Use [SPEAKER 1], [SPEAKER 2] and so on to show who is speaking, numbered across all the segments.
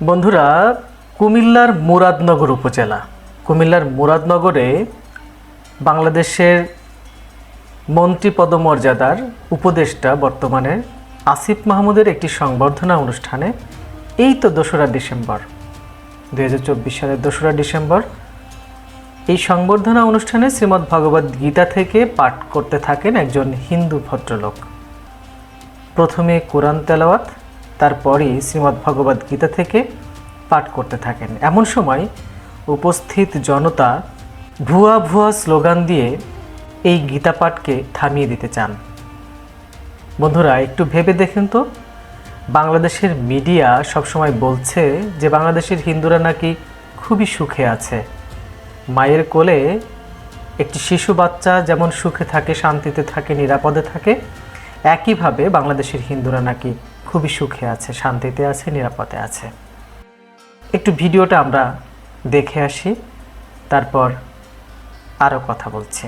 [SPEAKER 1] বন্ধুরা, কুমিল্লার মুরাদনগর উপজেলা, কুমিল্লার মুরাদনগরে বাংলাদেশের মন্ত্রী পদমর্যাদার উপদেষ্টা বর্তমানে আসিফ মাহমুদের একটি সংবর্ধনা অনুষ্ঠানে এই তো 2রা ডিসেম্বর 2024 সালের 2রা ডিসেম্বর এই সংবর্ধনা অনুষ্ঠানে শ্রীমদ্ ভগবদ গীতা থেকে পাঠ করতে থাকেন একজন হিন্দু ভদ্রলোক। প্রথমে কোরআন তেলাওয়াত, তারপরই শ্রীমদ্ ভগবদ গীতা থেকে পাঠ করতে থাকেন। এমন সময় উপস্থিত জনতা ভুয়া ভুয়া স্লোগান দিয়ে এই গীতা পাঠকে থামিয়ে দিতে চান। বন্ধুরা, একটু ভেবে দেখেন তো, বাংলাদেশের মিডিয়া সবসময় বলছে যে বাংলাদেশের হিন্দুরা নাকি খুবই সুখে আছে। মায়ের কোলে একটি শিশু বাচ্চা যেমন সুখে থাকে, শান্তিতে থাকে, নিরাপদে থাকে, একইভাবে বাংলাদেশের হিন্দুরা নাকি খুবই সুখে আছে, শান্তিতে আছে, নিরাপদে আছে। একটু ভিডিওটা আমরা দেখে আসি, তারপর আরও কথা বলছি।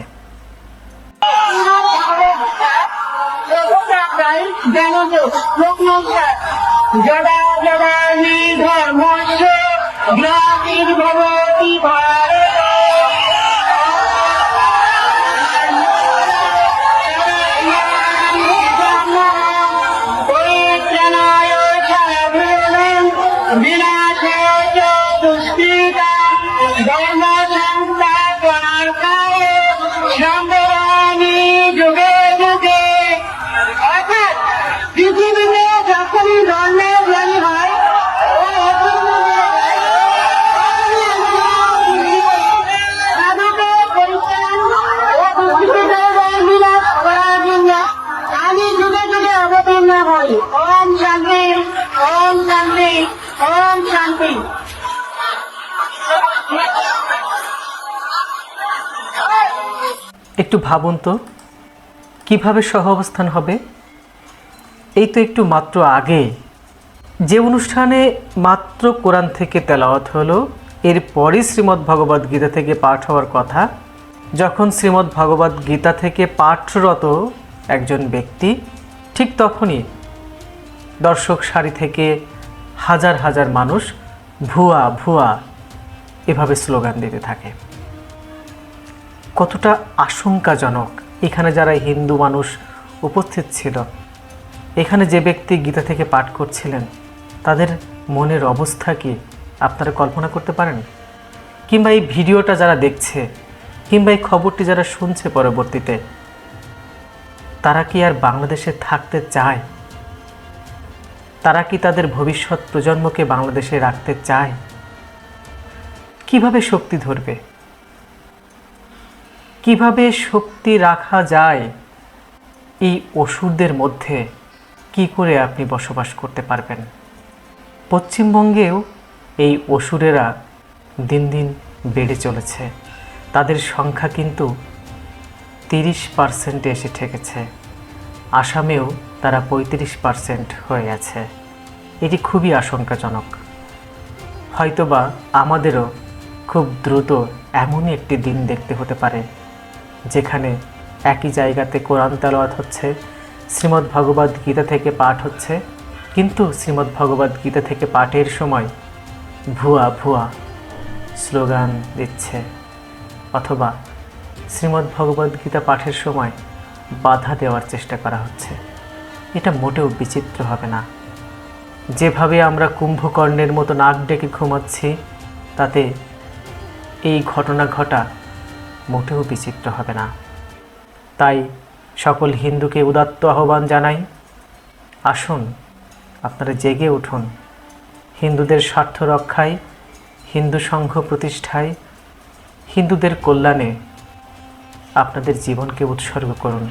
[SPEAKER 1] একটু ভাবুন তো, কিভাবে সহাবস্থান হবে। এই তো একটু মাত্র আগে যে অনুষ্ঠানে মাত্র কোরআন থেকে তেলাওয়াত হলো, এরপরই শ্রীমদ্ ভগবদ গীতা থেকে পাঠ হওয়ার কথা। যখন শ্রীমদ্ ভগবদ গীতা থেকে পাঠরত একজন ব্যক্তি, ঠিক তখনই দর্শক সারি থেকে হাজার হাজার মানুষ ভুয়া ভুয়া এভাবে স্লোগান দিতে থাকে। কতটা আশঙ্কাজনক। এখানে যারা হিন্দু মানুষ উপস্থিত ছিল, এখানে যে ব্যক্তি গীতা থেকে পাঠ করছিলেন, তাদের মনের অবস্থা কি আপনারা কল্পনা করতে পারেন? কিংবা এই ভিডিওটা যারা দেখছে, কিংবা এই খবরটি যারা শুনছে পরবর্তীতে, তারা কি আর বাংলাদেশে থাকতে চায়? তারা কি তাদের ভবিষ্যৎ প্রজন্মকে বাংলাদেশে রাখতে চায়? কিভাবে শক্তি ধরবে? কিভাবে শক্তি রাখা যায়? এই অসুরদের মধ্যে কি করে আপনি বসবাস করতে পারবেন? পশ্চিমবঙ্গেও এই অসুরেরা দিন দিন বেড়ে চলেছে। তাদের সংখ্যা কিন্তু 30% এসে ঠেকেছে। আসামেও তারা 35% হয়ে আছে। এটি খুবই আশঙ্কাজনক। হয়তোবা আমাদেরও খুব দ্রুত এমনই একটি দিন দেখতে হতে পারে, যেখানে একই জায়গাতে কোরআন তেলাওয়াত হচ্ছে, শ্রীমদ্ ভগবদ গীতা থেকে পাঠ হচ্ছে, কিন্তু শ্রীমদ্ ভগবদ গীতা থেকে পাঠের সময় ভুয়া ভুয়া স্লোগান দিচ্ছে, অথবা শ্রীমদ্ ভগবদ গীতা পাঠের সময় বাধা দেওয়ার চেষ্টা করা হচ্ছে। এটা মোটেও বিচিত্র হবে না। যেভাবে আমরা কুম্ভকর্ণের মতো নাক ডেকে ঘুমাচ্ছি, তাতে এই ঘটনা ঘটা মোটেও বিচিত্র হবে না। তাই সকল হিন্দুকে উদাত্ত আহ্বান জানাই, আসুন আপনারা জেগে উঠুন। হিন্দুদের স্বার্থ রক্ষায়, হিন্দু সংঘ প্রতিষ্ঠায়, হিন্দুদের কল্যাণে আপনাদের জীবনকে উৎসর্গ করুন।